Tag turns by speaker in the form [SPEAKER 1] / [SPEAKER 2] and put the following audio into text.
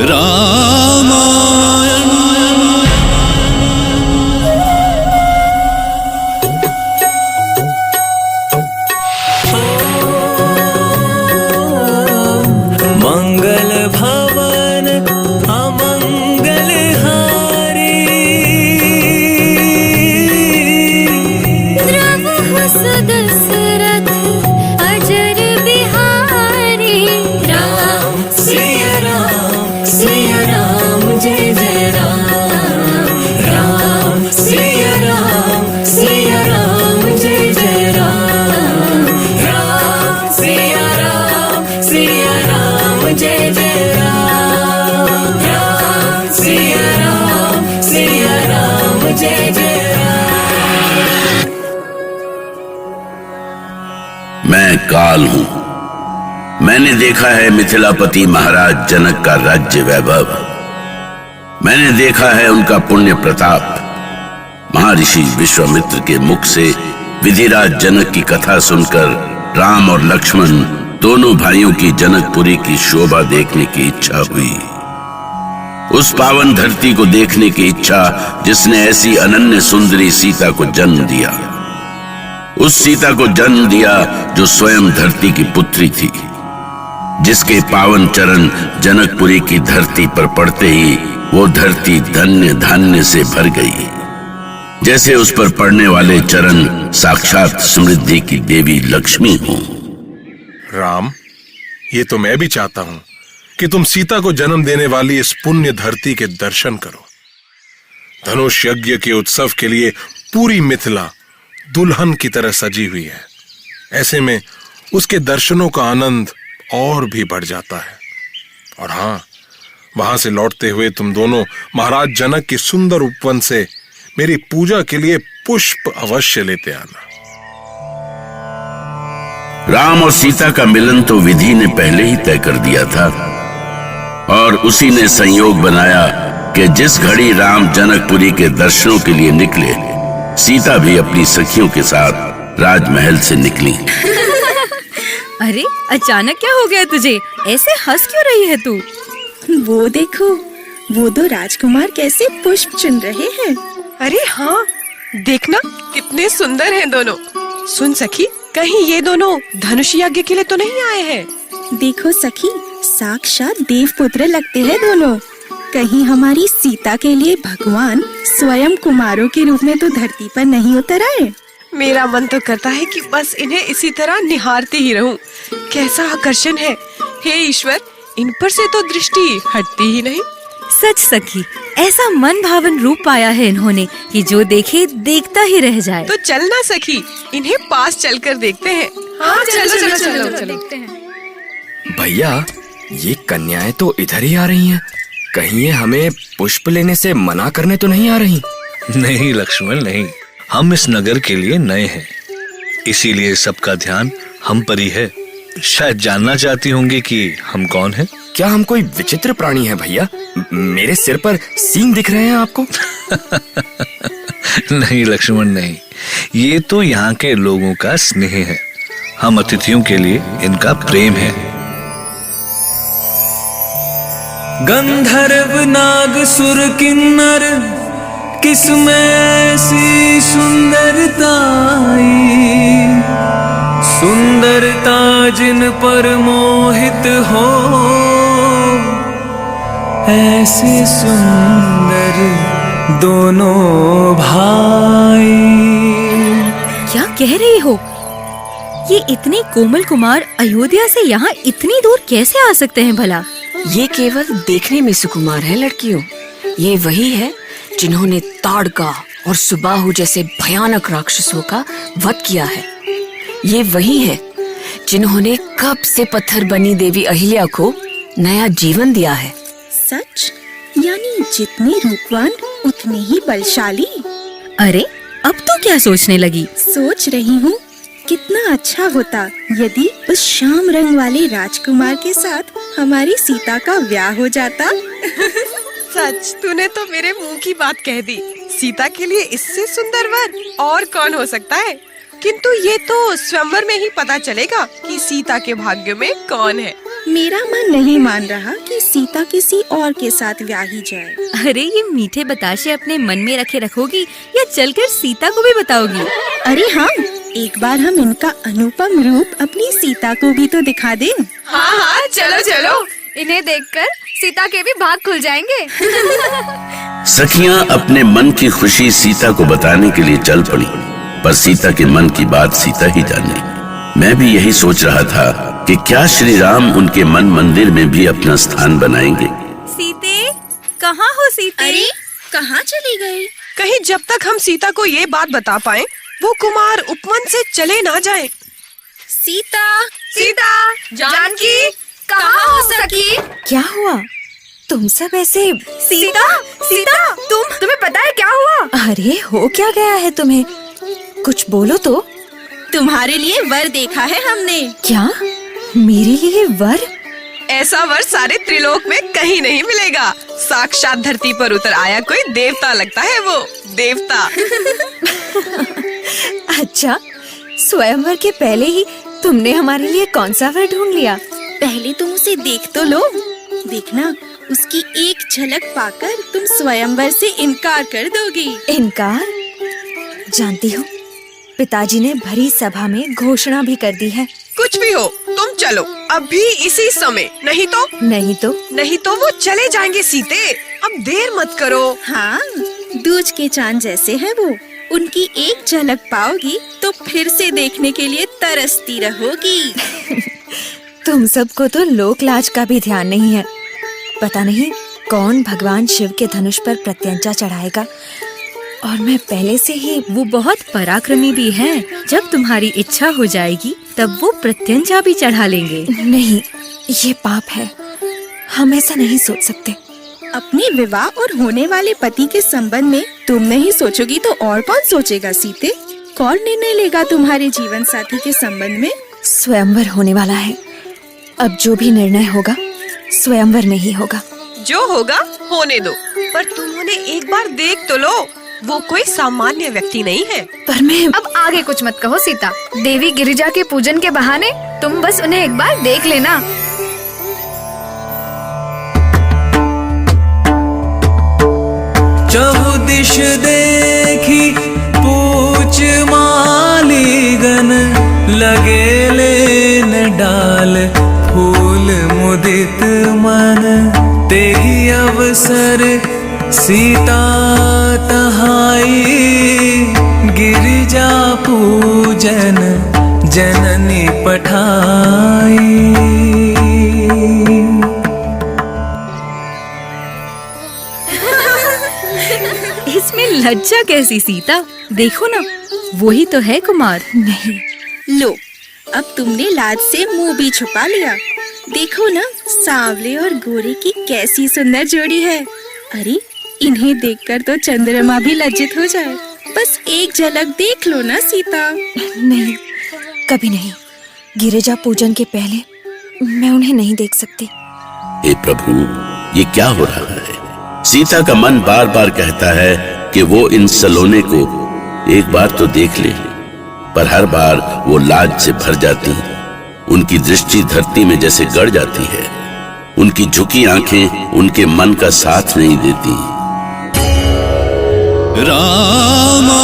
[SPEAKER 1] रामायण।
[SPEAKER 2] मंगल भवन अमंगल हारी,
[SPEAKER 3] द्रवहु सुदशरथ अजर बिहारी।
[SPEAKER 2] राम सिया राम जय जय राम। राम सिया राम जय जय राम। राम सिया राम जय जय राम। राम सिया राम जय जय राम।
[SPEAKER 4] मैं काल हूं। मैंने देखा है मिथिलापति महाराज जनक का राज्य वैभव। मैंने देखा है उनका पुण्य प्रताप। महर्षि विश्वामित्र के मुख से विधिराज जनक की कथा सुनकर राम और लक्ष्मण दोनों भाइयों की जनकपुरी की शोभा देखने की इच्छा हुई। उस पावन धरती को देखने की इच्छा जिसने ऐसी अनन्य सुंदरी सीता को जन्म दिया। उस सीता को जन्म दिया जो स्वयं धरती की पुत्री थी, जिसके पावन चरण जनकपुरी की धरती पर पड़ते ही वो धरती धन्य धान्य से भर गई, जैसे उस पर पड़ने वाले चरण साक्षात समृद्धि की देवी लक्ष्मी हों।
[SPEAKER 5] राम, ये तो मैं भी चाहता हूं कि तुम सीता को जन्म देने वाली इस पुण्य धरती के दर्शन करो। धनुष यज्ञ के उत्सव के लिए पूरी मिथिला दुल्हन की तरह सजी हुई है। ऐसे में उसके दर्शनों का आनंद और भी बढ़ जाता है। और हाँ, वहां से लौटते हुए तुम दोनों महाराज जनक की सुंदर उपवन से मेरी पूजा के लिए पुष्प अवश्य लेते आना।
[SPEAKER 4] राम और सीता का मिलन तो विधि ने पहले ही तय कर दिया था, और उसी ने संयोग बनाया कि जिस घड़ी राम जनकपुरी के दर्शनों के लिए निकले, सीता भी अपनी सखियों के साथ राजमहल से निकली।
[SPEAKER 6] अरे अचानक क्या हो गया तुझे? ऐसे हंस क्यों रही है तू?
[SPEAKER 7] वो देखो, वो दो राजकुमार कैसे पुष्प चुन रहे हैं।
[SPEAKER 8] अरे हाँ, देखना कितने सुंदर हैं दोनों। सुन सखी, कहीं ये दोनों धनुष यज्ञ के लिए तो नहीं आए हैं?
[SPEAKER 7] देखो सखी, साक्षात देवपुत्र लगते हैं दोनों। कहीं हमारी सीता के लिए भगवान स्वयं कुमारों के रूप में तो धरती पर नहीं उतर आए?
[SPEAKER 8] मेरा मन तो करता है कि बस इन्हें इसी तरह निहारती ही रहूं। कैसा आकर्षण है! हे ईश्वर, इन पर से तो दृष्टि हटती ही नहीं।
[SPEAKER 6] सच सखी, ऐसा मन भावन रूप पाया है इन्होंने कि जो देखे देखता ही रह जाए।
[SPEAKER 8] तो चलना सखी, इन्हें पास चलकर देखते हैं। हाँ, चलो देखते हैं।
[SPEAKER 9] भैया, ये कन्याएं तो इधर ही आ रही हैं। कहीं ये हमें पुष्प लेने से मना करने तो नहीं आ रही?
[SPEAKER 1] नहीं लक्ष्मण, नहीं। हम इस नगर के लिए नए हैं, इसीलिए सबका ध्यान हम पर ही है। शायद जानना चाहती होंगे कि हम कौन हैं?
[SPEAKER 9] क्या हम कोई विचित्र प्राणी हैं भैया? मेरे सिर पर सींग दिख रहे हैं आपको?
[SPEAKER 1] नहीं लक्ष्मण, नहीं। ये तो यहाँ के लोगों का स्नेह है। हम अतिथियों के लिए इनका प्रेम है।
[SPEAKER 2] गंधर्व नाग सुर किन्नर किसमें ऐसी सुंदरता आई, सुंदरता जिन पर मोहित हो, ऐसे सुंदर दोनों भाई।
[SPEAKER 6] क्या कह रही हो? ये इतने कोमल कुमार अयोध्या से यहाँ इतनी दूर कैसे आ सकते हैं भला?
[SPEAKER 10] ये केवल देखने में सुकुमार है लड़कियों। ये वही है जिन्होंने ताड़का और सुबाहु जैसे भयानक राक्षसों का वध किया है। ये वही है जिन्होंने कब से पत्थर बनी देवी अहिल्या को नया जीवन दिया है।
[SPEAKER 7] सच? यानी जितने रूपवान उतने ही बलशाली।
[SPEAKER 6] अरे अब तो क्या सोचने लगी?
[SPEAKER 7] सोच रही हूँ कितना अच्छा होता यदि उस श्याम रंग वाले राजकुमार के साथ हमारी सीता का ब्याह हो जाता।
[SPEAKER 8] सच, तूने तो मेरे मुंह की बात कह दी। सीता के लिए इससे सुंदर वर और कौन हो सकता है? किंतु ये तो स्वयंवर में ही पता चलेगा कि सीता के भाग्य में कौन है।
[SPEAKER 7] मेरा मन नहीं मान रहा कि सीता किसी और के साथ ब्याही जाए।
[SPEAKER 6] अरे ये मीठे बताशे अपने मन में रखे रखोगी या चलकर सीता को भी बताओगी?
[SPEAKER 7] अरे हाँ, एक बार हम इनका अनुपम रूप अपनी सीता को भी तो दिखा दें।
[SPEAKER 8] हाँ हाँ, चलो चलो।
[SPEAKER 6] इन्हें देखकर सीता के भी भाग खुल जाएंगे।
[SPEAKER 4] सखियां अपने मन की खुशी सीता को बताने के लिए चल पड़ी, पर सीता के मन की बात सीता ही जाने। मैं भी यही सोच रहा था कि क्या श्री राम उनके मन मंदिर में भी अपना स्थान बनाएंगे।
[SPEAKER 6] सीते, कहाँ हो सीते?
[SPEAKER 7] अरे कहाँ चली गई?
[SPEAKER 8] कहीं जब तक हम सीता को ये बात बता पाएं, वो कुमार उपवन से चले ना जाएं।
[SPEAKER 7] सीता,
[SPEAKER 8] सीता, जानकी, कहाँ हो सखी?
[SPEAKER 6] क्या हुआ? तुम सब ऐसे? सीता, सीता, तुम्हें पता है क्या हुआ? अरे हो क्या गया है तुम्हें? कुछ बोलो तो।
[SPEAKER 7] तुम्हारे लिए वर देखा है हमने।
[SPEAKER 6] क्या? मेरे लिए वर?
[SPEAKER 8] ऐसा वर सारे त्रिलोक में कहीं नहीं मिलेगा। साक्षात धरती पर उतर आया कोई देवता लगता है वो, देवता।
[SPEAKER 6] अच्छा, स्वयंवर के पहले ही तुमने हमारे लिए कौन सा वर ढूंढ लिया?
[SPEAKER 7] पहले तुम उसे देख तो लो। देखना, उसकी एक झलक पाकर तुम स्वयंवर से इनकार कर दोगी।
[SPEAKER 6] इनकार? जानती हो, पिताजी ने भरी सभा में घोषणा भी कर दी है।
[SPEAKER 8] कुछ भी हो, तुम चलो अभी इसी समय, नहीं तो वो चले जाएंगे। सीते, अब देर मत करो।
[SPEAKER 7] हाँ, दूज के चांद जैसे है वो। उनकी एक झलक पाओगी तो फिर से देखने के लिए तरसती रहोगी।
[SPEAKER 6] तुम सबको तो लोक लाज का भी ध्यान नहीं है। पता नहीं कौन भगवान शिव के धनुष पर प्रत्यंचा चढ़ाएगा, और मैं पहले से ही। वो बहुत पराक्रमी भी हैं। जब तुम्हारी इच्छा हो जाएगी तब वो प्रत्यंचा भी चढ़ा लेंगे। नहीं, ये पाप है। हम ऐसा नहीं सोच सकते।
[SPEAKER 7] अपने विवाह और होने वाले पति के संबंध में तुम नहीं सोचोगी तो और कौन सोचेगा सीते? कौन निर्णय लेगा तुम्हारे जीवन साथी के संबंध में?
[SPEAKER 6] स्वयंवर होने वाला है। अब जो भी निर्णय होगा स्वयंवर में ही होगा।
[SPEAKER 8] जो होगा होने दो, पर तुम उन्हें एक बार देख तो लो। वो कोई सामान्य व्यक्ति नहीं है।
[SPEAKER 6] पर मैं
[SPEAKER 11] अब आगे कुछ मत कहो सीता। देवी गिरिजा के पूजन के बहाने तुम बस उन्हें एक बार देख लेना।
[SPEAKER 2] चहुदिश देखी पूछ मालीगन, लगे लेन डाल फूल मुदित मन। तेहि अवसर सीता तहाई, गिरिजा पूजन जननी पठाई।
[SPEAKER 6] इसमें लज्जा कैसी सीता? देखो ना, वही तो है कुमार। नहीं,
[SPEAKER 7] लो, अब तुमने लाज से मुंह भी छुपा लिया। देखो ना, सांवले और गोरे की कैसी सुंदर जोड़ी है। अरे, इन्हें देखकर तो चंद्रमा भी लज्जित हो जाए। बस एक झलक देख लो ना सीता।
[SPEAKER 6] नहीं, कभी नहीं। गिरिजा पूजन के पहले मैं उन्हें नहीं देख सकती।
[SPEAKER 4] हे प्रभु, ये क्या हो रहा है? सीता का मन बार बार कहता है कि वो इन सलोने को एक बार तो देख ले, पर हर बार वो लाज से भर जाती। उनकी दृष्टि धरती में जैसे गड़ जाती है। उनकी झुकी आंखें उनके मन का साथ नहीं देती।
[SPEAKER 2] रामा